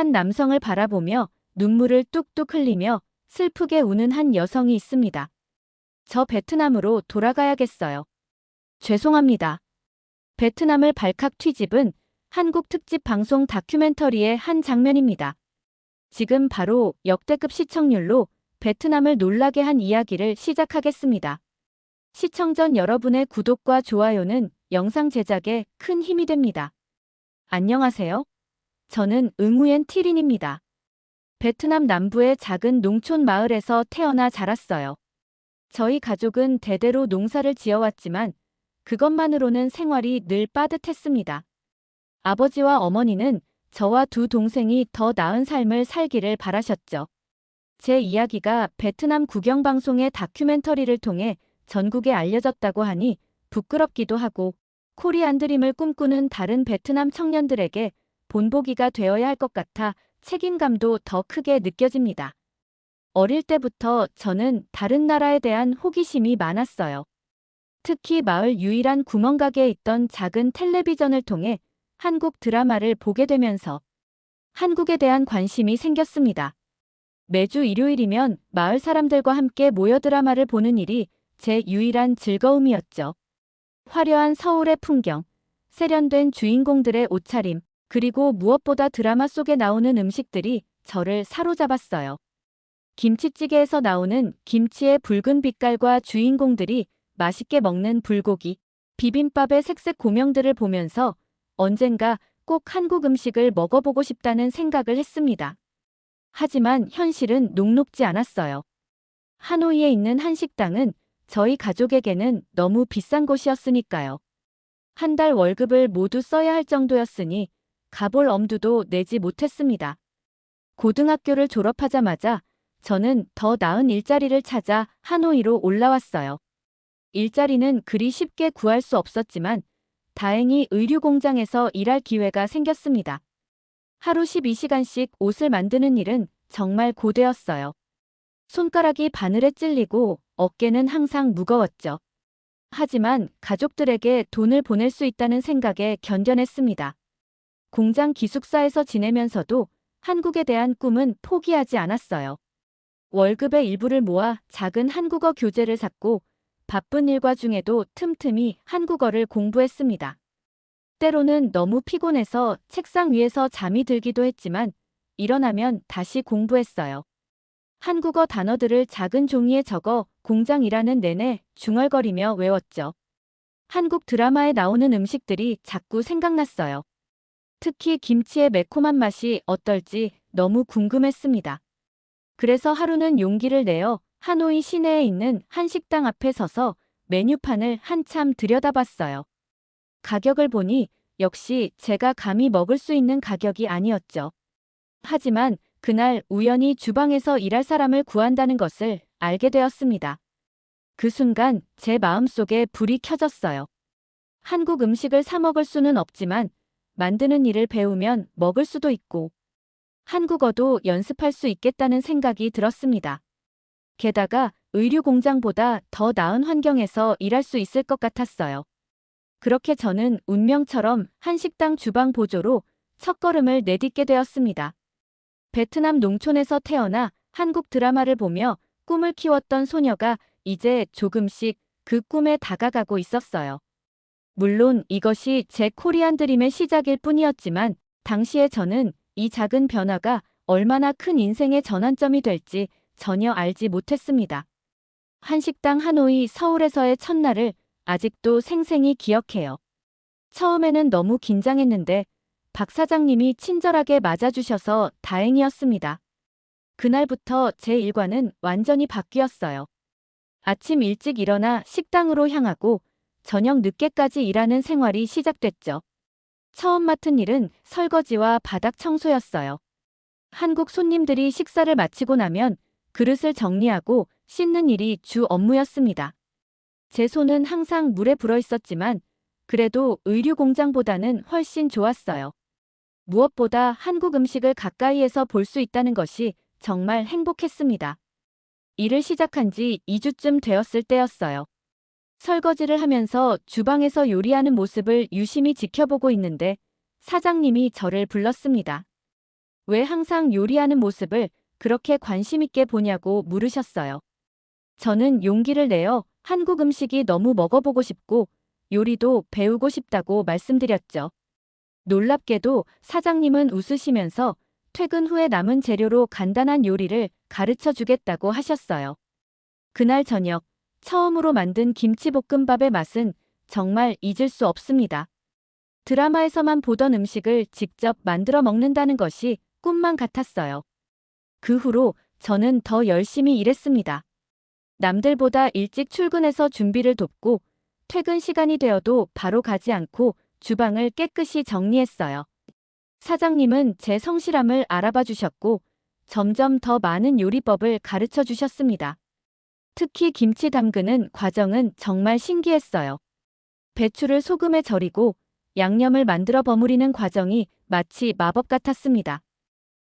한 남성을 바라보며 눈물을 뚝뚝 흘리며 슬프게 우는 한 여성이 있습니다. 저 베트남으로 돌아가야겠어요. 죄송합니다. 베트남을 발칵 뒤집은 한국 특집 방송 다큐멘터리의 한 장면입니다. 지금 바로 역대급 시청률로 베트남을 놀라게 한 이야기를 시작하겠습니다. 시청 전 여러분의 구독과 좋아요는 영상 제작에 큰 힘이 됩니다. 안녕하세요. 저는 응우엔 티린입니다. 베트남 남부의 작은 농촌 마을에서 태어나 자랐어요. 저희 가족은 대대로 농사를 지어왔지만 그것만으로는 생활이 늘 빠듯했습니다. 아버지와 어머니는 저와 두 동생이 더 나은 삶을 살기를 바라셨죠. 제 이야기가 베트남 국영방송의 다큐멘터리를 통해 전국에 알려졌다고 하니 부끄럽기도 하고 코리안 드림을 꿈꾸는 다른 베트남 청년들에게 본보기가 되어야 할 것 같아 책임감도 더 크게 느껴집니다. 어릴 때부터 저는 다른 나라에 대한 호기심이 많았어요. 특히 마을 유일한 구멍가게에 있던 작은 텔레비전을 통해 한국 드라마를 보게 되면서 한국에 대한 관심이 생겼습니다. 매주 일요일이면 마을 사람들과 함께 모여 드라마를 보는 일이 제 유일한 즐거움이었죠. 화려한 서울의 풍경, 세련된 주인공들의 옷차림, 그리고 무엇보다 드라마 속에 나오는 음식들이 저를 사로잡았어요. 김치찌개에서 나오는 김치의 붉은 빛깔과 주인공들이 맛있게 먹는 불고기, 비빔밥의 색색 고명들을 보면서 언젠가 꼭 한국 음식을 먹어보고 싶다는 생각을 했습니다. 하지만 현실은 녹록지 않았어요. 하노이에 있는 한 식당은 저희 가족에게는 너무 비싼 곳이었으니까요. 한 달 월급을 모두 써야 할 정도였으니 가볼 엄두도 내지 못했습니다. 고등학교를 졸업하자마자 저는 더 나은 일자리를 찾아 하노이로 올라왔어요. 일자리는 그리 쉽게 구할 수 없었지만 다행히 의류 공장에서 일할 기회가 생겼습니다. 하루 12시간씩 옷을 만드는 일은 정말 고되었어요. 손가락이 바늘에 찔리고 어깨는 항상 무거웠죠. 하지만 가족들에게 돈을 보낼 수 있다는 생각에 견뎌냈습니다. 공장 기숙사에서 지내면서도 한국에 대한 꿈은 포기하지 않았어요. 월급의 일부를 모아 작은 한국어 교재를 샀고 바쁜 일과 중에도 틈틈이 한국어를 공부했습니다. 때로는 너무 피곤해서 책상 위에서 잠이 들기도 했지만 일어나면 다시 공부했어요. 한국어 단어들을 작은 종이에 적어 공장 일하는 내내 중얼거리며 외웠죠. 한국 드라마에 나오는 음식들이 자꾸 생각났어요. 특히 김치의 매콤한 맛이 어떨지 너무 궁금했습니다. 그래서 하루는 용기를 내어 하노이 시내에 있는 한 식당 앞에 서서 메뉴판을 한참 들여다봤어요. 가격을 보니 역시 제가 감히 먹을 수 있는 가격이 아니었죠. 하지만 그날 우연히 주방에서 일할 사람을 구한다는 것을 알게 되었습니다. 그 순간 제 마음속에 불이 켜졌어요. 한국 음식을 사 먹을 수는 없지만 만드는 일을 배우면 먹을 수도 있고 한국어도 연습할 수 있겠다는 생각이 들었습니다. 게다가 의류 공장보다 더 나은 환경에서 일할 수 있을 것 같았어요. 그렇게 저는 운명처럼 한식당 주방 보조로 첫걸음을 내딛게 되었습니다. 베트남 농촌에서 태어나 한국 드라마를 보며 꿈을 키웠던 소녀가 이제 조금씩 그 꿈에 다가가고 있었어요. 물론 이것이 제 코리안 드림의 시작일 뿐이었지만 당시에 저는 이 작은 변화가 얼마나 큰 인생의 전환점이 될지 전혀 알지 못했습니다. 한식당 하노이 서울에서의 첫날을 아직도 생생히 기억해요. 처음에는 너무 긴장했는데 박 사장님이 친절하게 맞아주셔서 다행이었습니다. 그날부터 제 일과는 완전히 바뀌었어요. 아침 일찍 일어나 식당으로 향하고 저녁 늦게까지 일하는 생활이 시작됐죠. 처음 맡은 일은 설거지와 바닥 청소였어요. 한국 손님들이 식사를 마치고 나면 그릇을 정리하고 씻는 일이 주 업무였습니다. 제 손은 항상 물에 불어 있었지만 그래도 의류 공장보다는 훨씬 좋았어요. 무엇보다 한국 음식을 가까이에서 볼 수 있다는 것이 정말 행복했습니다. 일을 시작한 지 2주쯤 되었을 때였어요. 설거지를 하면서 주방에서 요리하는 모습을 유심히 지켜보고 있는데 사장님이 저를 불렀습니다. 왜 항상 요리하는 모습을 그렇게 관심 있게 보냐고 물으셨어요. 저는 용기를 내어 한국 음식이 너무 먹어보고 싶고 요리도 배우고 싶다고 말씀드렸죠. 놀랍게도 사장님은 웃으시면서 퇴근 후에 남은 재료로 간단한 요리를 가르쳐 주겠다고 하셨어요. 그날 저녁, 처음으로 만든 김치볶음밥의 맛은 정말 잊을 수 없습니다. 드라마에서만 보던 음식을 직접 만들어 먹는다는 것이 꿈만 같았어요. 그 후로 저는 더 열심히 일했습니다. 남들보다 일찍 출근해서 준비를 돕고 퇴근 시간이 되어도 바로 가지 않고 주방을 깨끗이 정리했어요. 사장님은 제 성실함을 알아봐 주셨고 점점 더 많은 요리법을 가르쳐 주셨습니다. 특히 김치 담그는 과정은 정말 신기했어요. 배추를 소금에 절이고 양념을 만들어 버무리는 과정이 마치 마법 같았습니다.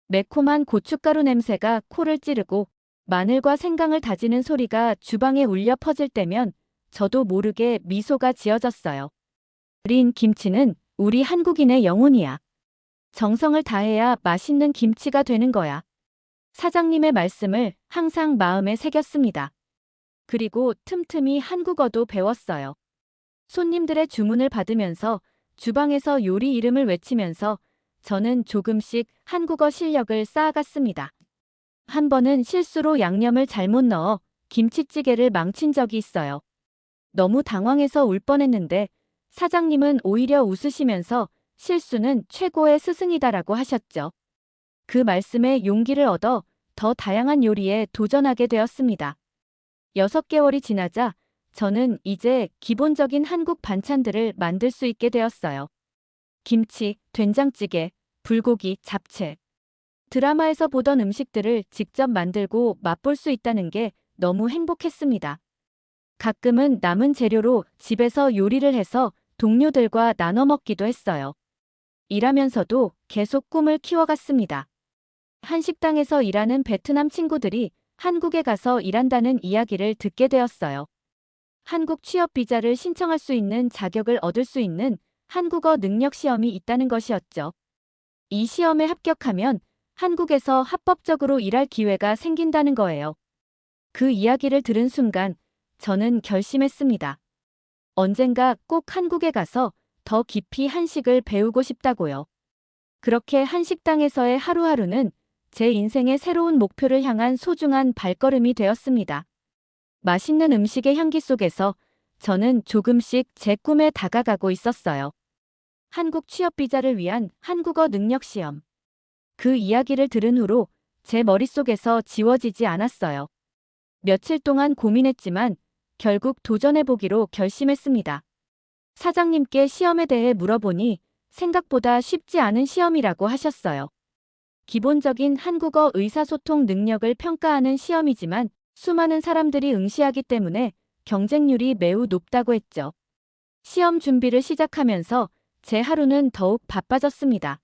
매콤한 고춧가루 냄새가 코를 찌르고 마늘과 생강을 다지는 소리가 주방에 울려 퍼질 때면 저도 모르게 미소가 지어졌어요. 린 김치는 우리 한국인의 영혼이야. 정성을 다해야 맛있는 김치가 되는 거야. 사장님의 말씀을 항상 마음에 새겼습니다. 그리고 틈틈이 한국어도 배웠어요. 손님들의 주문을 받으면서 주방에서 요리 이름을 외치면서 저는 조금씩 한국어 실력을 쌓아갔습니다. 한 번은 실수로 양념을 잘못 넣어 김치찌개를 망친 적이 있어요. 너무 당황해서 울 뻔했는데 사장님은 오히려 웃으시면서 실수는 최고의 스승이다라고 하셨죠. 그 말씀에 용기를 얻어 더 다양한 요리에 도전하게 되었습니다. 6개월이 지나자 저는 이제 기본적인 한국 반찬들을 만들 수 있게 되었어요. 김치, 된장찌개, 불고기, 잡채. 드라마에서 보던 음식들을 직접 만들고 맛볼 수 있다는 게 너무 행복했습니다. 가끔은 남은 재료로 집에서 요리를 해서 동료들과 나눠 먹기도 했어요. 일하면서도 계속 꿈을 키워갔습니다. 한식당에서 일하는 베트남 친구들이 한국에 가서 일한다는 이야기를 듣게 되었어요. 한국 취업 비자를 신청할 수 있는 자격을 얻을 수 있는 한국어 능력 시험이 있다는 것이었죠. 이 시험에 합격하면 한국에서 합법적으로 일할 기회가 생긴다는 거예요. 그 이야기를 들은 순간 저는 결심했습니다. 언젠가 꼭 한국에 가서 더 깊이 한식을 배우고 싶다고요. 그렇게 한식당에서의 하루하루는 제 인생의 새로운 목표를 향한 소중한 발걸음이 되었습니다. 맛있는 음식의 향기 속에서 저는 조금씩 제 꿈에 다가가고 있었어요. 한국 취업 비자를 위한 한국어 능력 시험. 그 이야기를 들은 후로 제 머릿속에서 지워지지 않았어요. 며칠 동안 고민했지만 결국 도전해보기로 결심했습니다. 사장님께 시험에 대해 물어보니 생각보다 쉽지 않은 시험이라고 하셨어요. 기본적인 한국어 의사소통 능력을 평가하는 시험이지만 수많은 사람들이 응시하기 때문에 경쟁률이 매우 높다고 했죠. 시험 준비를 시작하면서 제 하루는 더욱 바빠졌습니다.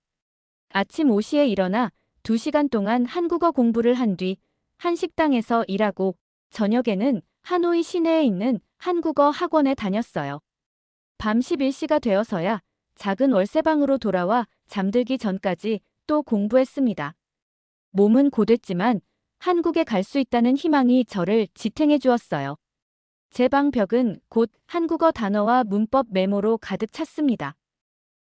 아침 5시에 일어나 2시간 동안 한국어 공부를 한 뒤 한식당에서 일하고 저녁에는 하노이 시내에 있는 한국어 학원에 다녔어요. 밤 11시가 되어서야 작은 월세방으로 돌아와 잠들기 전까지 또 공부했습니다. 몸은 고됐지만 한국에 갈 수 있다는 희망이 저를 지탱해 주었어요. 제 방 벽은 곧 한국어 단어와 문법 메모로 가득 찼습니다.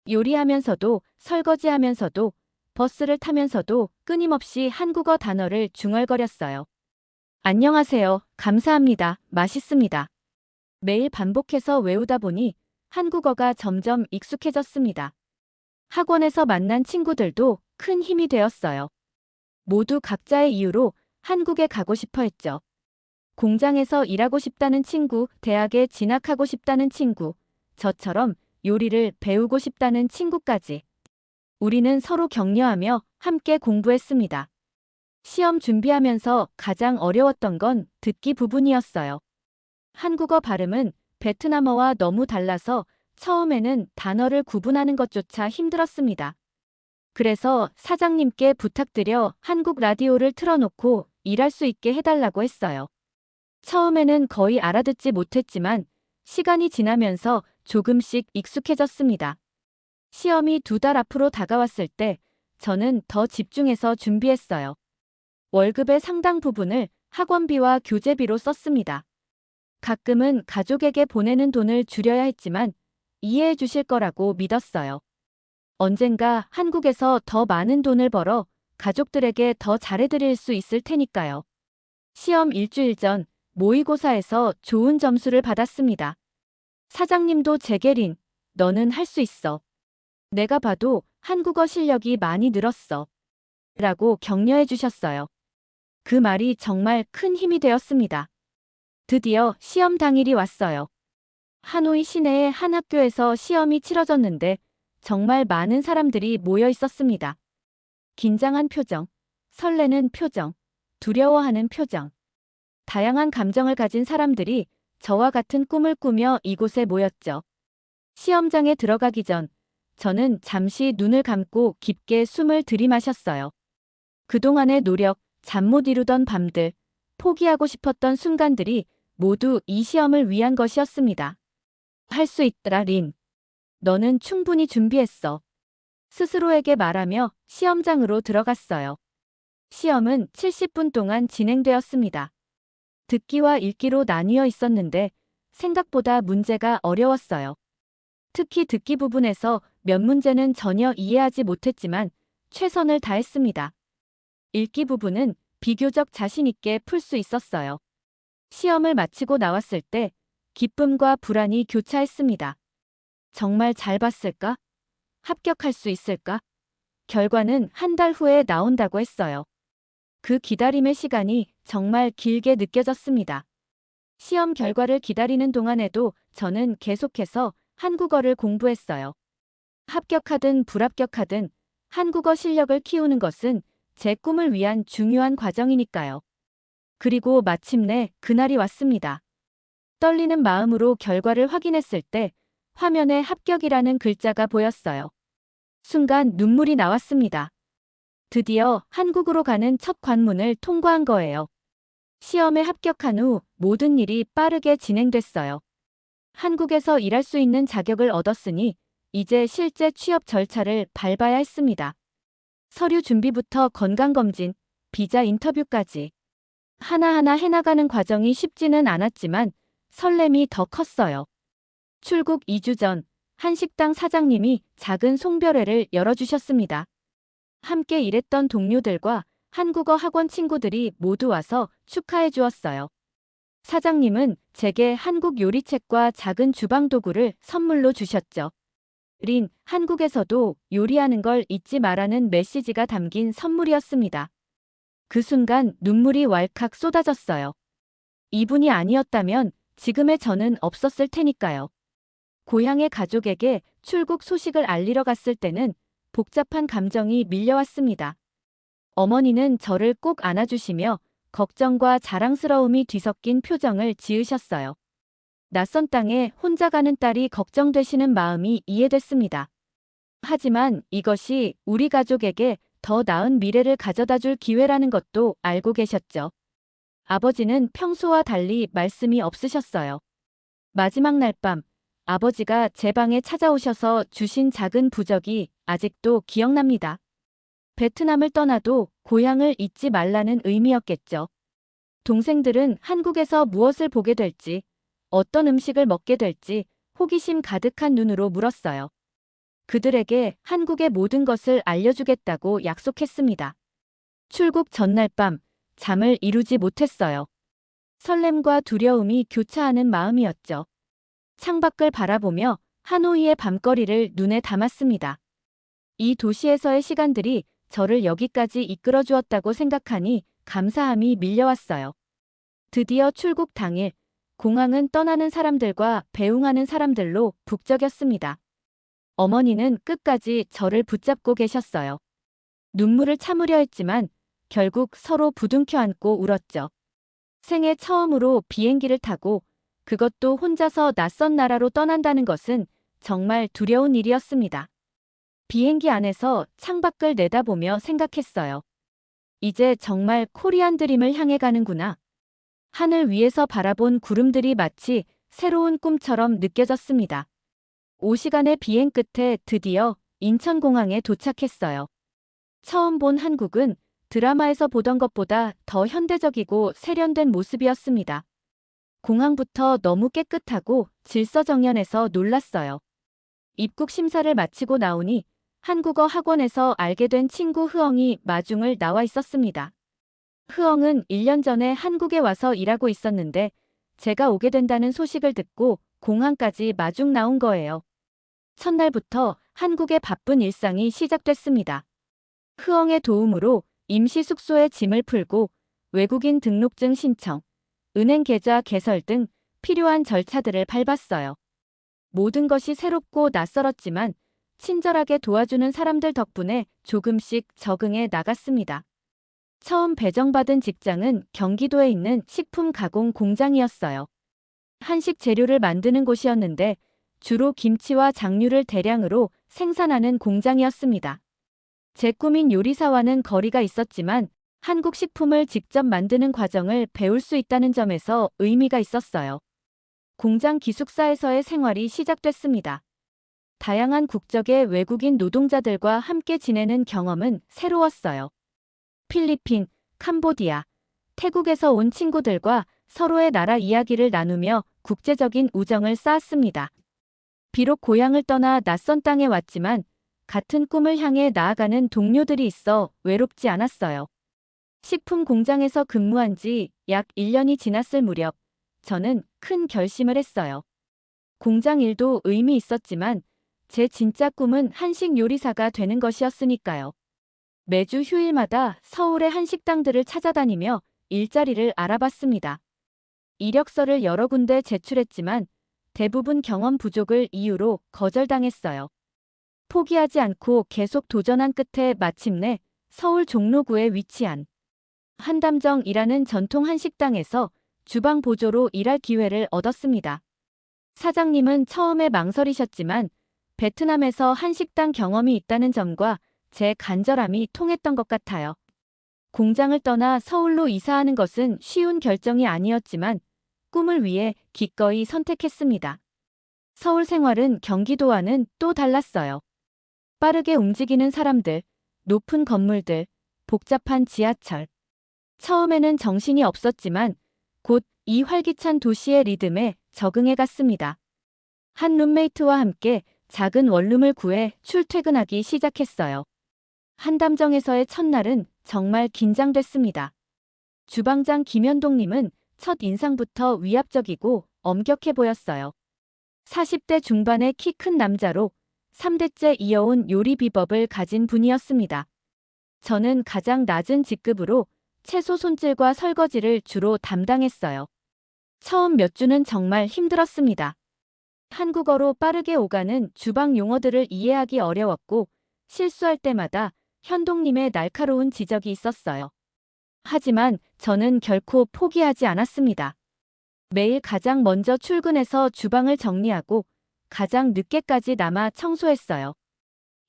요리하면서도 설거지하면서도 버스를 타면서도 끊임없이 한국어 단어를 중얼거렸어요. 안녕하세요. 감사합니다. 맛있습니다. 매일 반복해서 외우다 보니 한국어가 점점 익숙해졌습니다. 학원에서 만난 친구들도 큰 힘이 되었어요. 모두 각자의 이유로 한국에 가고 싶어 했죠. 공장에서 일하고 싶다는 친구, 대학에 진학하고 싶다는 친구, 저처럼 요리를 배우고 싶다는 친구까지. 우리는 서로 격려하며 함께 공부했습니다. 시험 준비하면서 가장 어려웠던 건 듣기 부분이었어요. 한국어 발음은 베트남어와 너무 달라서 처음에는 단어를 구분하는 것조차 힘들었습니다. 그래서 사장님께 부탁드려 한국 라디오를 틀어놓고 일할 수 있게 해달라고 했어요. 처음에는 거의 알아듣지 못했지만 시간이 지나면서 조금씩 익숙해졌습니다. 시험이 2달 앞으로 다가왔을 때 저는 더 집중해서 준비했어요. 월급의 상당 부분을 학원비와 교재비로 썼습니다. 가끔은 가족에게 보내는 돈을 줄여야 했지만 이해해 주실 거라고 믿었어요. 언젠가 한국에서 더 많은 돈을 벌어 가족들에게 더 잘해드릴 수 있을 테니까요. 시험 일주일 전 모의고사에서 좋은 점수를 받았습니다. 사장님도 제게린, 너는 할 수 있어. 내가 봐도 한국어 실력이 많이 늘었어. 라고 격려해 주셨어요. 그 말이 정말 큰 힘이 되었습니다. 드디어 시험 당일이 왔어요. 하노이 시내의 한 학교에서 시험이 치러졌는데 정말 많은 사람들이 모여 있었습니다. 긴장한 표정, 설레는 표정, 두려워하는 표정. 다양한 감정을 가진 사람들이 저와 같은 꿈을 꾸며 이곳에 모였죠. 시험장에 들어가기 전 저는 잠시 눈을 감고 깊게 숨을 들이마셨어요. 그동안의 노력, 잠 못 이루던 밤들, 포기하고 싶었던 순간들이 모두 이 시험을 위한 것이었습니다. 할 수 있더라, 린. 너는 충분히 준비했어. 스스로에게 말하며 시험장으로 들어갔어요. 시험은 70분 동안 진행되었습니다. 듣기와 읽기로 나뉘어 있었는데 생각보다 문제가 어려웠어요. 특히 듣기 부분에서 몇 문제는 전혀 이해하지 못했지만 최선을 다했습니다. 읽기 부분은 비교적 자신 있게 풀 수 있었어요. 시험을 마치고 나왔을 때 기쁨과 불안이 교차했습니다. 정말 잘 봤을까? 합격할 수 있을까? 결과는 한 달 후에 나온다고 했어요. 그 기다림의 시간이 정말 길게 느껴졌습니다. 시험 결과를 기다리는 동안에도 저는 계속해서 한국어를 공부했어요. 합격하든 불합격하든 한국어 실력을 키우는 것은 제 꿈을 위한 중요한 과정이니까요. 그리고 마침내 그날이 왔습니다. 떨리는 마음으로 결과를 확인했을 때 화면에 합격이라는 글자가 보였어요. 순간 눈물이 나왔습니다. 드디어 한국으로 가는 첫 관문을 통과한 거예요. 시험에 합격한 후 모든 일이 빠르게 진행됐어요. 한국에서 일할 수 있는 자격을 얻었으니 이제 실제 취업 절차를 밟아야 했습니다. 서류 준비부터 건강검진, 비자 인터뷰까지 하나하나 해나가는 과정이 쉽지는 않았지만 설렘이 더 컸어요. 출국 2주 전 한식당 사장님이 작은 송별회를 열어주셨습니다. 함께 일했던 동료들과 한국어 학원 친구들이 모두 와서 축하해 주었어요. 사장님은 제게 한국 요리책과 작은 주방 도구를 선물로 주셨죠. 린, 한국에서도 요리하는 걸 잊지 말라는 메시지가 담긴 선물이었습니다. 그 순간 눈물이 왈칵 쏟아졌어요. 이분이 아니었다면 지금의 저는 없었을 테니까요. 고향의 가족에게 출국 소식을 알리러 갔을 때는 복잡한 감정이 밀려왔습니다. 어머니는 저를 꼭 안아주시며 걱정과 자랑스러움이 뒤섞인 표정을 지으셨어요. 낯선 땅에 혼자 가는 딸이 걱정되시는 마음이 이해됐습니다. 하지만 이것이 우리 가족에게 더 나은 미래를 가져다 줄 기회라는 것도 알고 계셨죠. 아버지는 평소와 달리 말씀이 없으셨어요. 마지막 날 밤, 아버지가 제 방에 찾아오셔서 주신 작은 부적이 아직도 기억납니다. 베트남을 떠나도 고향을 잊지 말라는 의미였겠죠. 동생들은 한국에서 무엇을 보게 될지, 어떤 음식을 먹게 될지 호기심 가득한 눈으로 물었어요. 그들에게 한국의 모든 것을 알려주겠다고 약속했습니다. 출국 전날 밤, 잠을 이루지 못했어요. 설렘과 두려움이 교차하는 마음이었죠. 창밖을 바라보며 하노이의 밤거리를 눈에 담았습니다. 이 도시에서의 시간들이 저를 여기까지 이끌어 주었다고 생각하니 감사함이 밀려왔어요. 드디어 출국 당일, 공항은 떠나는 사람들과 배웅하는 사람들로 북적였습니다. 어머니는 끝까지 저를 붙잡고 계셨어요. 눈물을 참으려 했지만 결국 서로 부둥켜 안고 울었죠. 생애 처음으로 비행기를 타고 그것도 혼자서 낯선 나라로 떠난다는 것은 정말 두려운 일이었습니다. 비행기 안에서 창밖을 내다보며 생각했어요. 이제 정말 코리안 드림을 향해 가는구나. 하늘 위에서 바라본 구름들이 마치 새로운 꿈처럼 느껴졌습니다. 5시간의 비행 끝에 드디어 인천공항에 도착했어요. 처음 본 한국은 드라마에서 보던 것보다 더 현대적이고 세련된 모습이었습니다. 공항부터 너무 깨끗하고 질서정연해서 놀랐어요. 입국 심사를 마치고 나오니 한국어 학원에서 알게 된 친구 흐엉이 마중을 나와 있었습니다. 흐엉은 1년 전에 한국에 와서 일하고 있었는데 제가 오게 된다는 소식을 듣고 공항까지 마중 나온 거예요. 첫날부터 한국의 바쁜 일상이 시작됐습니다. 흐엉의 도움으로 임시 숙소에 짐을 풀고 외국인 등록증 신청, 은행 계좌 개설 등 필요한 절차들을 밟았어요. 모든 것이 새롭고 낯설었지만 친절하게 도와주는 사람들 덕분에 조금씩 적응해 나갔습니다. 처음 배정받은 직장은 경기도에 있는 식품 가공 공장이었어요. 한식 재료를 만드는 곳이었는데 주로 김치와 장류를 대량으로 생산하는 공장이었습니다. 제 꿈인 요리사와는 거리가 있었지만 한국 식품을 직접 만드는 과정을 배울 수 있다는 점에서 의미가 있었어요. 공장 기숙사에서의 생활이 시작됐습니다. 다양한 국적의 외국인 노동자들과 함께 지내는 경험은 새로웠어요. 필리핀, 캄보디아, 태국에서 온 친구들과 서로의 나라 이야기를 나누며 국제적인 우정을 쌓았습니다. 비록 고향을 떠나 낯선 땅에 왔지만 같은 꿈을 향해 나아가는 동료들이 있어 외롭지 않았어요. 식품 공장에서 근무한 지 약 1년이 지났을 무렵 저는 큰 결심을 했어요. 공장 일도 의미 있었지만 제 진짜 꿈은 한식 요리사가 되는 것이었으니까요. 매주 휴일마다 서울의 한식당들을 찾아다니며 일자리를 알아봤습니다. 이력서를 여러 군데 제출했지만 대부분 경험 부족을 이유로 거절당했어요. 포기하지 않고 계속 도전한 끝에 마침내 서울 종로구에 위치한 한담정이라는 전통 한식당에서 주방 보조로 일할 기회를 얻었습니다. 사장님은 처음에 망설이셨지만 베트남에서 한식당 경험이 있다는 점과 제 간절함이 통했던 것 같아요. 공장을 떠나 서울로 이사하는 것은 쉬운 결정이 아니었지만 꿈을 위해 기꺼이 선택했습니다. 서울 생활은 경기도와는 또 달랐어요. 빠르게 움직이는 사람들, 높은 건물들, 복잡한 지하철. 처음에는 정신이 없었지만 곧 이 활기찬 도시의 리듬에 적응해 갔습니다. 한 룸메이트와 함께 작은 원룸을 구해 출퇴근하기 시작했어요. 한담정에서의 첫날은 정말 긴장됐습니다. 주방장 김현동님은 첫 인상부터 위압적이고 엄격해 보였어요. 40대 중반의 키 큰 남자로 3대째 이어온 요리 비법을 가진 분이었습니다. 저는 가장 낮은 직급으로 채소 손질과 설거지를 주로 담당했어요. 처음 몇 주는 정말 힘들었습니다. 한국어로 빠르게 오가는 주방 용어들을 이해하기 어려웠고 실수할 때마다 현동님의 날카로운 지적이 있었어요. 하지만 저는 결코 포기하지 않았습니다. 매일 가장 먼저 출근해서 주방을 정리하고 가장 늦게까지 남아 청소했어요.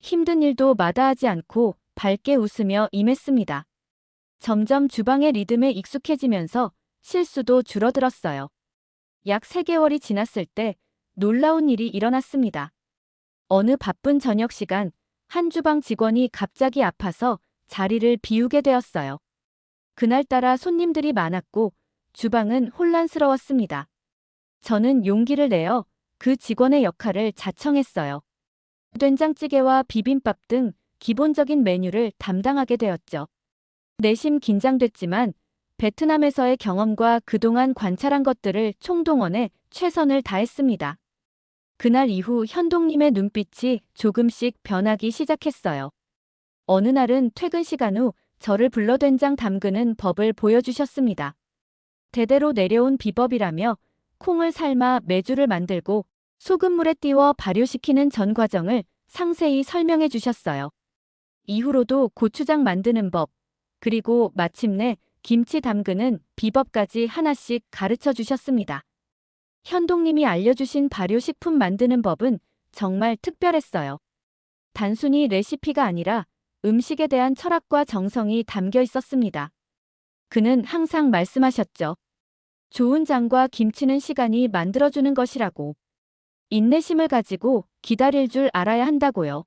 힘든 일도 마다하지 않고 밝게 웃으며 임했습니다. 점점 주방의 리듬에 익숙해지면서 실수도 줄어들었어요. 약 3개월이 지났을 때 놀라운 일이 일어났습니다. 어느 바쁜 저녁 시간 한 주방 직원이 갑자기 아파서 자리를 비우게 되었어요. 그날따라 손님들이 많았고 주방은 혼란스러웠습니다. 저는 용기를 내어 그 직원의 역할을 자청했어요. 된장찌개와 비빔밥 등 기본적인 메뉴를 담당하게 되었죠. 내심 긴장됐지만 베트남에서의 경험과 그동안 관찰한 것들을 총동원해 최선을 다했습니다. 그날 이후 현동님의 눈빛이 조금씩 변하기 시작했어요. 어느 날은 퇴근 시간 후 저를 불러 된장 담그는 법을 보여주셨습니다. 대대로 내려온 비법이라며 콩을 삶아 메주를 만들고 소금물에 띄워 발효시키는 전 과정을 상세히 설명해 주셨어요. 이후로도 고추장 만드는 법, 그리고 마침내 김치 담그는 비법까지 하나씩 가르쳐 주셨습니다. 현동님이 알려주신 발효식품 만드는 법은 정말 특별했어요. 단순히 레시피가 아니라 음식에 대한 철학과 정성이 담겨 있었습니다. 그는 항상 말씀하셨죠. 좋은 장과 김치는 시간이 만들어주는 것이라고. 인내심을 가지고 기다릴 줄 알아야 한다고요.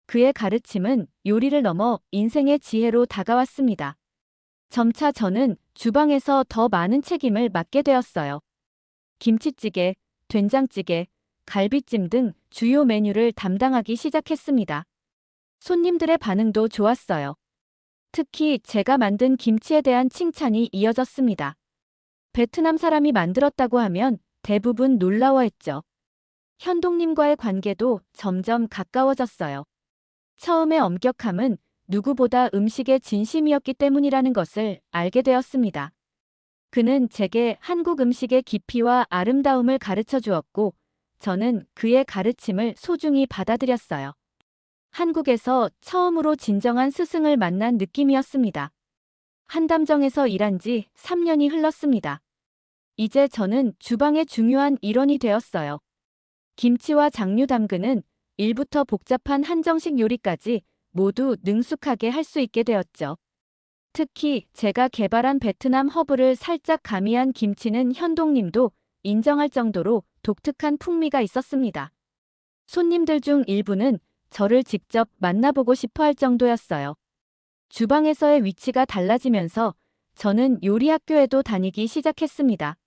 그의 가르침은 요리를 넘어 인생의 지혜로 다가왔습니다. 점차 저는 주방에서 더 많은 책임을 맡게 되었어요. 김치찌개, 된장찌개, 갈비찜 등 주요 메뉴를 담당하기 시작했습니다. 손님들의 반응도 좋았어요. 특히 제가 만든 김치에 대한 칭찬이 이어졌습니다. 베트남 사람이 만들었다고 하면 대부분 놀라워했죠. 현동님과의 관계도 점점 가까워졌어요. 처음의 엄격함은 누구보다 음식에 진심이었기 때문이라는 것을 알게 되었습니다. 그는 제게 한국 음식의 깊이와 아름다움을 가르쳐 주었고, 저는 그의 가르침을 소중히 받아들였어요. 한국에서 처음으로 진정한 스승을 만난 느낌이었습니다. 한담정에서 일한 지 3년이 흘렀습니다. 이제 저는 주방의 중요한 일원이 되었어요. 김치와 장류 담그는 일부터 복잡한 한정식 요리까지 모두 능숙하게 할 수 있게 되었죠. 특히 제가 개발한 베트남 허브를 살짝 가미한 김치는 현동님도 인정할 정도로 독특한 풍미가 있었습니다. 손님들 중 일부는 저를 직접 만나보고 싶어 할 정도였어요. 주방에서의 위치가 달라지면서 저는 요리 학교에도 다니기 시작했습니다.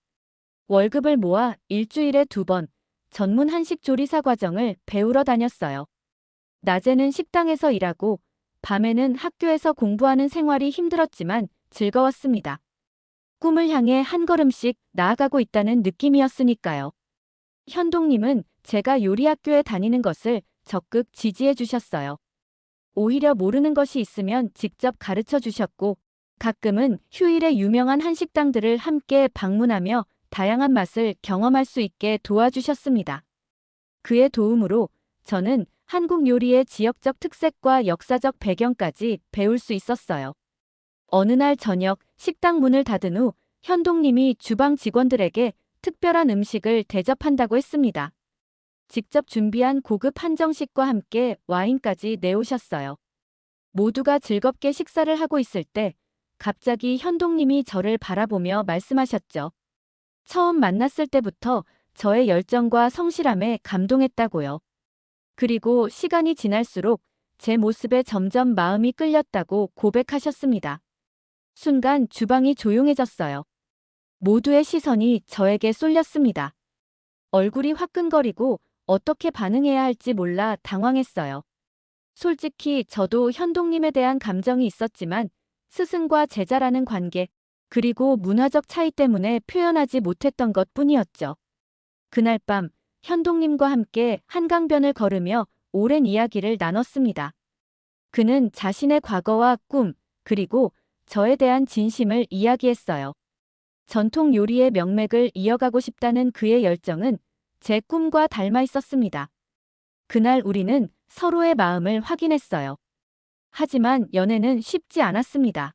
월급을 모아 일주일에 2번 전문 한식 조리사 과정을 배우러 다녔어요. 낮에는 식당에서 일하고 밤에는 학교에서 공부하는 생활이 힘들었지만 즐거웠습니다. 꿈을 향해 한 걸음씩 나아가고 있다는 느낌이었으니까요. 현동님은 제가 요리 학교에 다니는 것을 적극 지지해 주셨어요. 오히려 모르는 것이 있으면 직접 가르쳐 주셨고, 가끔은 휴일에 유명한 한식당들을 함께 방문하며 다양한 맛을 경험할 수 있게 도와주셨습니다. 그의 도움으로 저는 한국 요리의 지역적 특색과 역사적 배경까지 배울 수 있었어요. 어느 날 저녁 식당 문을 닫은 후 현동님이 주방 직원들에게 특별한 음식을 대접한다고 했습니다. 직접 준비한 고급 한정식과 함께 와인까지 내오셨어요. 모두가 즐겁게 식사를 하고 있을 때 갑자기 현동님이 저를 바라보며 말씀하셨죠. 처음 만났을 때부터 저의 열정과 성실함에 감동했다고요. 그리고 시간이 지날수록 제 모습에 점점 마음이 끌렸다고 고백하셨습니다. 순간 주방이 조용해졌어요. 모두의 시선이 저에게 쏠렸습니다. 얼굴이 화끈거리고 어떻게 반응해야 할지 몰라 당황했어요. 솔직히 저도 현동님에 대한 감정이 있었지만 스승과 제자라는 관계, 그리고 문화적 차이 때문에 표현하지 못했던 것 뿐이었죠. 그날 밤 현동님과 함께 한강변을 걸으며 오랜 이야기를 나눴습니다. 그는 자신의 과거와 꿈, 그리고 저에 대한 진심을 이야기했어요. 전통 요리의 명맥을 이어가고 싶다는 그의 열정은 제 꿈과 닮아 있었습니다. 그날 우리는 서로의 마음을 확인했어요. 하지만 연애는 쉽지 않았습니다.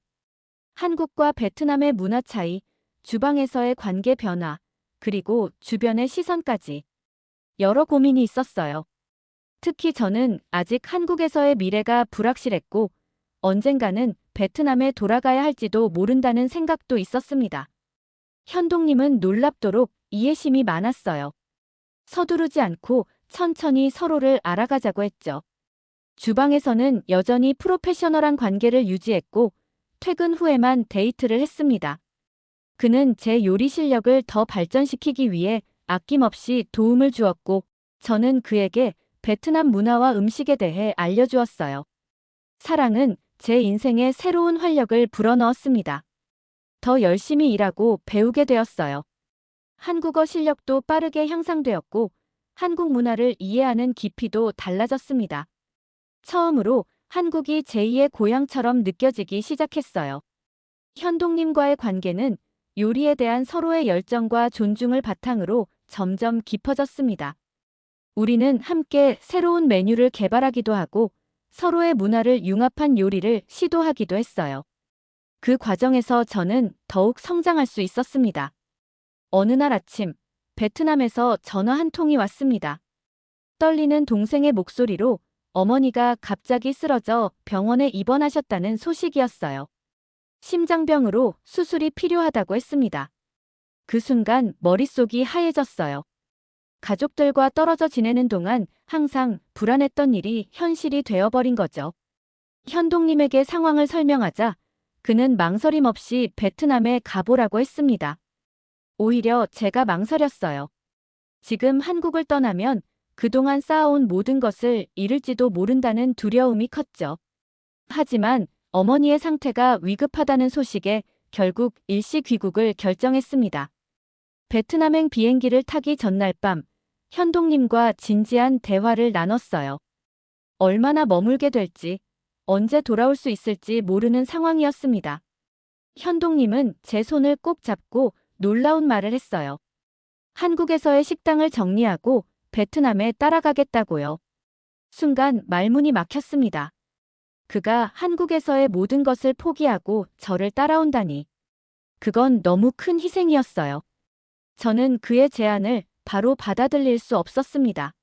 한국과 베트남의 문화 차이, 주방에서의 관계 변화, 그리고 주변의 시선까지 여러 고민이 있었어요. 특히 저는 아직 한국에서의 미래가 불확실했고 언젠가는 베트남에 돌아가야 할지도 모른다는 생각도 있었습니다. 현동님은 놀랍도록 이해심이 많았어요. 서두르지 않고 천천히 서로를 알아가자고 했죠. 주방에서는 여전히 프로페셔널한 관계를 유지했고 퇴근 후에만 데이트를 했습니다. 그는 제 요리 실력을 더 발전시키기 위해 아낌없이 도움을 주었고 저는 그에게 베트남 문화와 음식에 대해 알려주었어요. 사랑은 제 인생에 새로운 활력을 불어넣었습니다. 더 열심히 일하고 배우게 되었어요. 한국어 실력도 빠르게 향상되었고 한국 문화를 이해하는 깊이도 달라졌습니다. 처음으로 한국이 제2의 고향처럼 느껴지기 시작했어요. 현동님과의 관계는 요리에 대한 서로의 열정과 존중을 바탕으로 점점 깊어졌습니다. 우리는 함께 새로운 메뉴를 개발하기도 하고 서로의 문화를 융합한 요리를 시도하기도 했어요. 그 과정에서 저는 더욱 성장할 수 있었습니다. 어느 날 아침, 베트남에서 전화 한 통이 왔습니다. 떨리는 동생의 목소리로 어머니가 갑자기 쓰러져 병원에 입원하셨다는 소식이었어요. 심장병으로 수술이 필요하다고 했습니다. 그 순간 머릿속이 하얘졌어요. 가족들과 떨어져 지내는 동안 항상 불안했던 일이 현실이 되어버린 거죠. 현동님에게 상황을 설명하자 그는 망설임 없이 베트남에 가보라고 했습니다. 오히려 제가 망설였어요. 지금 한국을 떠나면 그동안 쌓아온 모든 것을 잃을지도 모른다는 두려움이 컸죠. 하지만 어머니의 상태가 위급하다는 소식에 결국 일시 귀국을 결정했습니다. 베트남행 비행기를 타기 전날 밤 현동님과 진지한 대화를 나눴어요. 얼마나 머물게 될지, 언제 돌아올 수 있을지 모르는 상황이었습니다. 현동님은 제 손을 꼭 잡고 놀라운 말을 했어요. 한국에서의 식당을 정리하고 베트남에 따라가겠다고요. 순간 말문이 막혔습니다. 그가 한국에서의 모든 것을 포기하고 저를 따라온다니. 그건 너무 큰 희생이었어요. 저는 그의 제안을 바로 받아들일 수 없었습니다.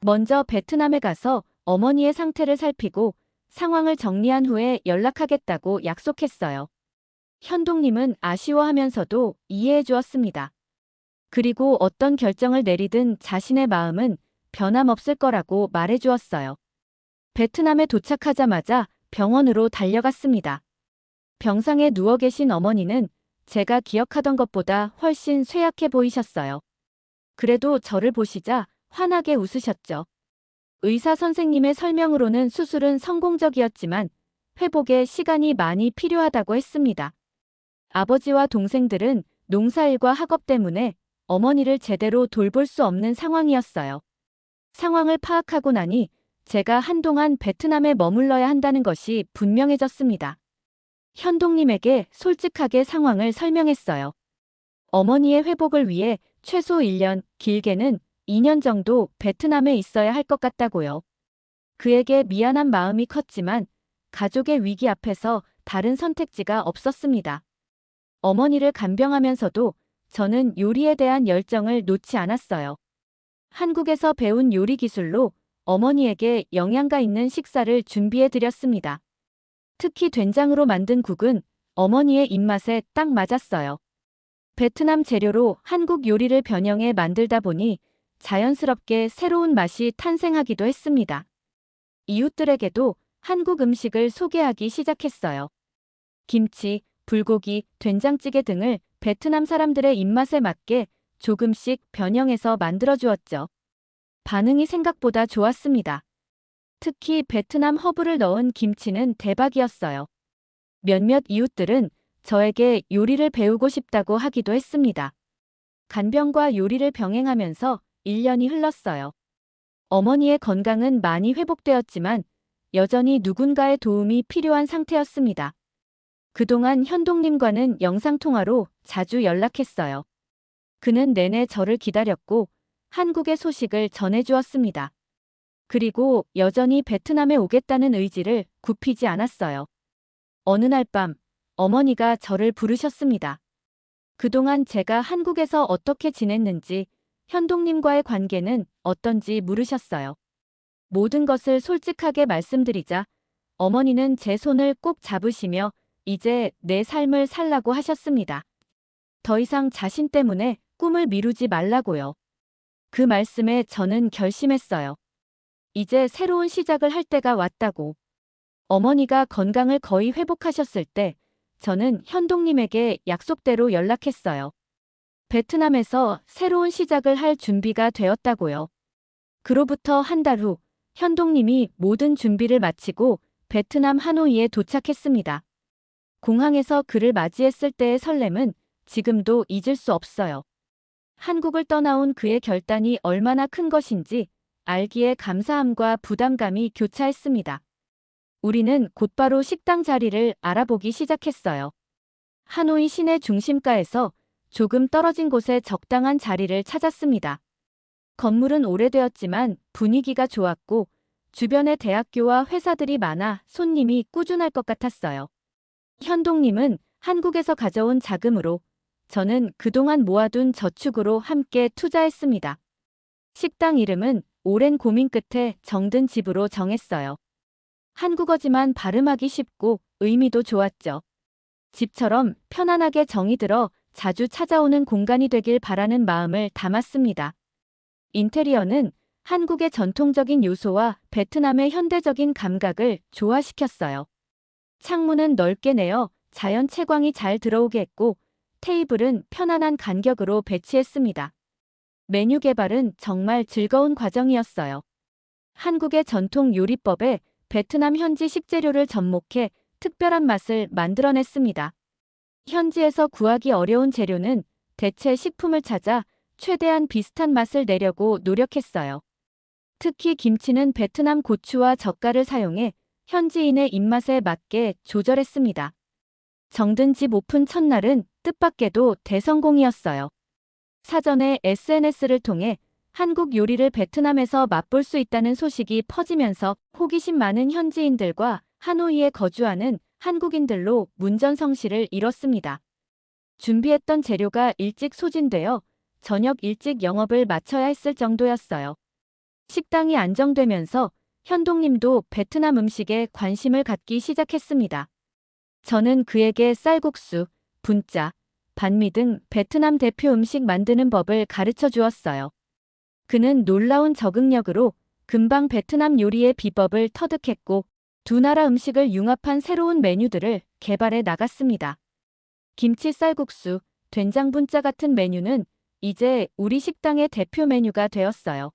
먼저 베트남에 가서 어머니의 상태를 살피고 상황을 정리한 후에 연락하겠다고 약속했어요. 현동님은 아쉬워하면서도 이해해 주었습니다. 그리고 어떤 결정을 내리든 자신의 마음은 변함없을 거라고 말해 주었어요. 베트남에 도착하자마자 병원으로 달려갔습니다. 병상에 누워 계신 어머니는 제가 기억하던 것보다 훨씬 쇠약해 보이셨어요. 그래도 저를 보시자 환하게 웃으셨죠. 의사 선생님의 설명으로는 수술은 성공적이었지만 회복에 시간이 많이 필요하다고 했습니다. 아버지와 동생들은 농사일과 학업 때문에 어머니를 제대로 돌볼 수 없는 상황이었어요. 상황을 파악하고 나니 제가 한동안 베트남에 머물러야 한다는 것이 분명해졌습니다. 현동님에게 솔직하게 상황을 설명했어요. 어머니의 회복을 위해 최소 1년, 길게는 2년 정도 베트남에 있어야 할 것 같다고요. 그에게 미안한 마음이 컸지만 가족의 위기 앞에서 다른 선택지가 없었습니다. 어머니를 간병하면서도 저는 요리에 대한 열정을 놓지 않았어요. 한국에서 배운 요리 기술로 어머니에게 영양가 있는 식사를 준비해 드렸습니다. 특히 된장으로 만든 국은 어머니의 입맛에 딱 맞았어요. 베트남 재료로 한국 요리를 변형해 만들다 보니 자연스럽게 새로운 맛이 탄생하기도 했습니다. 이웃들에게도 한국 음식을 소개하기 시작했어요. 김치, 불고기, 된장찌개 등을 베트남 사람들의 입맛에 맞게 조금씩 변형해서 만들어 주었죠. 반응이 생각보다 좋았습니다. 특히 베트남 허브를 넣은 김치는 대박이었어요. 몇몇 이웃들은 저에게 요리를 배우고 싶다고 하기도 했습니다. 간병과 요리를 병행하면서 1년이 흘렀어요. 어머니의 건강은 많이 회복되었지만 여전히 누군가의 도움이 필요한 상태였습니다. 그동안 현동님과는 영상통화로 자주 연락했어요. 그는 내내 저를 기다렸고 한국의 소식을 전해주었습니다. 그리고 여전히 베트남에 오겠다는 의지를 굽히지 않았어요. 어느 날 밤 어머니가 저를 부르셨습니다. 그동안 제가 한국에서 어떻게 지냈는지, 현동님과의 관계는 어떤지 물으셨어요. 모든 것을 솔직하게 말씀드리자 어머니는 제 손을 꼭 잡으시며 이제 내 삶을 살라고 하셨습니다. 더 이상 자신 때문에 꿈을 미루지 말라고요. 그 말씀에 저는 결심했어요. 이제 새로운 시작을 할 때가 왔다고. 어머니가 건강을 거의 회복하셨을 때 저는 현동님에게 약속대로 연락했어요. 베트남에서 새로운 시작을 할 준비가 되었다고요. 그로부터 한 달 후 현동님이 모든 준비를 마치고 베트남 하노이에 도착했습니다. 공항에서 그를 맞이했을 때의 설렘은 지금도 잊을 수 없어요. 한국을 떠나온 그의 결단이 얼마나 큰 것인지 알기에 감사함과 부담감이 교차했습니다. 우리는 곧바로 식당 자리를 알아보기 시작했어요. 하노이 시내 중심가에서 조금 떨어진 곳에 적당한 자리를 찾았습니다. 건물은 오래되었지만 분위기가 좋았고 주변에 대학교와 회사들이 많아 손님이 꾸준할 것 같았어요. 현동님은 한국에서 가져온 자금으로, 저는 그동안 모아둔 저축으로 함께 투자했습니다. 식당 이름은 오랜 고민 끝에 정든 집으로 정했어요. 한국어지만 발음하기 쉽고 의미도 좋았죠. 집처럼 편안하게 정이 들어 자주 찾아오는 공간이 되길 바라는 마음을 담았습니다. 인테리어는 한국의 전통적인 요소와 베트남의 현대적인 감각을 조화시켰어요. 창문은 넓게 내어 자연 채광이 잘 들어오게 했고, 테이블은 편안한 간격으로 배치했습니다. 메뉴 개발은 정말 즐거운 과정이었어요. 한국의 전통 요리법에 베트남 현지 식재료를 접목해 특별한 맛을 만들어냈습니다. 현지에서 구하기 어려운 재료는 대체 식품을 찾아 최대한 비슷한 맛을 내려고 노력했어요. 특히 김치는 베트남 고추와 젓갈을 사용해 현지인의 입맛에 맞게 조절했습니다. 정든 집 오픈 첫날은 뜻밖에도 대성공이었어요. 사전에 SNS를 통해 한국 요리를 베트남에서 맛볼 수 있다는 소식이 퍼지면서 호기심 많은 현지인들과 하노이에 거주하는 한국인들로 문전성시를 이뤘습니다. 준비했던 재료가 일찍 소진되어 저녁 일찍 영업을 마쳐야 했을 정도였어요. 식당이 안정되면서 현동님도 베트남 음식에 관심을 갖기 시작했습니다. 저는 그에게 쌀국수, 분짜, 반미 등 베트남 대표 음식 만드는 법을 가르쳐 주었어요. 그는 놀라운 적응력으로 금방 베트남 요리의 비법을 터득했고 두 나라 음식을 융합한 새로운 메뉴들을 개발해 나갔습니다. 김치 쌀국수, 된장 분짜 같은 메뉴는 이제 우리 식당의 대표 메뉴가 되었어요.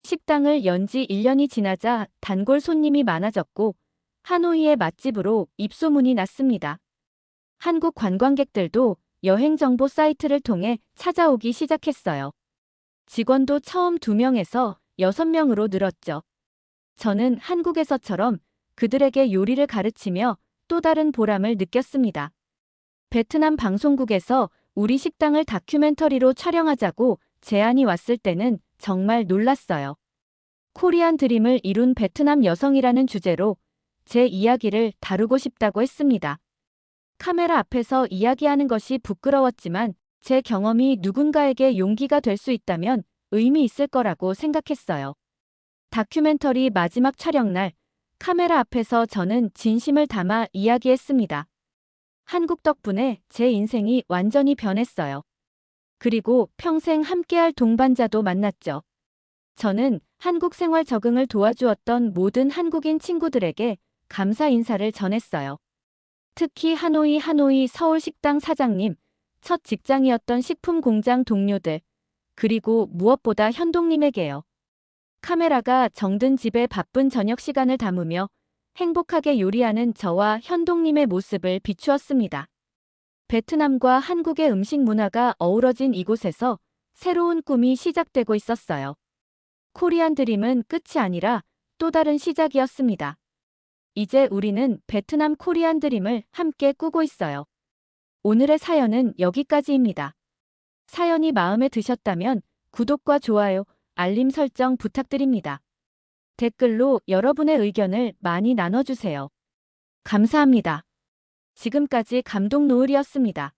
식당을 연 지 1년이 지나자 단골 손님이 많아졌고 하노이의 맛집으로 입소문이 났습니다. 한국 관광객들도 여행 정보 사이트를 통해 찾아오기 시작했어요. 직원도 처음 2명에서 6명으로 늘었죠. 저는 한국에서처럼 그들에게 요리를 가르치며 또 다른 보람을 느꼈습니다. 베트남 방송국에서 우리 식당을 다큐멘터리로 촬영하자고 제안이 왔을 때는 정말 놀랐어요. 코리안 드림을 이룬 베트남 여성이라는 주제로 제 이야기를 다루고 싶다고 했습니다. 카메라 앞에서 이야기하는 것이 부끄러웠지만 제 경험이 누군가에게 용기가 될 수 있다면 의미 있을 거라고 생각했어요. 다큐멘터리 마지막 촬영날, 카메라 앞에서 저는 진심을 담아 이야기했습니다. 한국 덕분에 제 인생이 완전히 변했어요. 그리고 평생 함께할 동반자도 만났죠. 저는 한국 생활 적응을 도와주었던 모든 한국인 친구들에게 감사 인사를 전했어요. 특히 하노이 서울 식당 사장님, 첫 직장이었던 식품 공장 동료들, 그리고 무엇보다 현동님에게요. 카메라가 정든 집의 바쁜 저녁 시간을 담으며 행복하게 요리하는 저와 현동님의 모습을 비추었습니다. 베트남과 한국의 음식 문화가 어우러진 이곳에서 새로운 꿈이 시작되고 있었어요. 코리안 드림은 끝이 아니라 또 다른 시작이었습니다. 이제 우리는 베트남 코리안 드림을 함께 꾸고 있어요. 오늘의 사연은 여기까지입니다. 사연이 마음에 드셨다면 구독과 좋아요, 알림 설정 부탁드립니다. 댓글로 여러분의 의견을 많이 나눠주세요. 감사합니다. 지금까지 감독 노을이었습니다.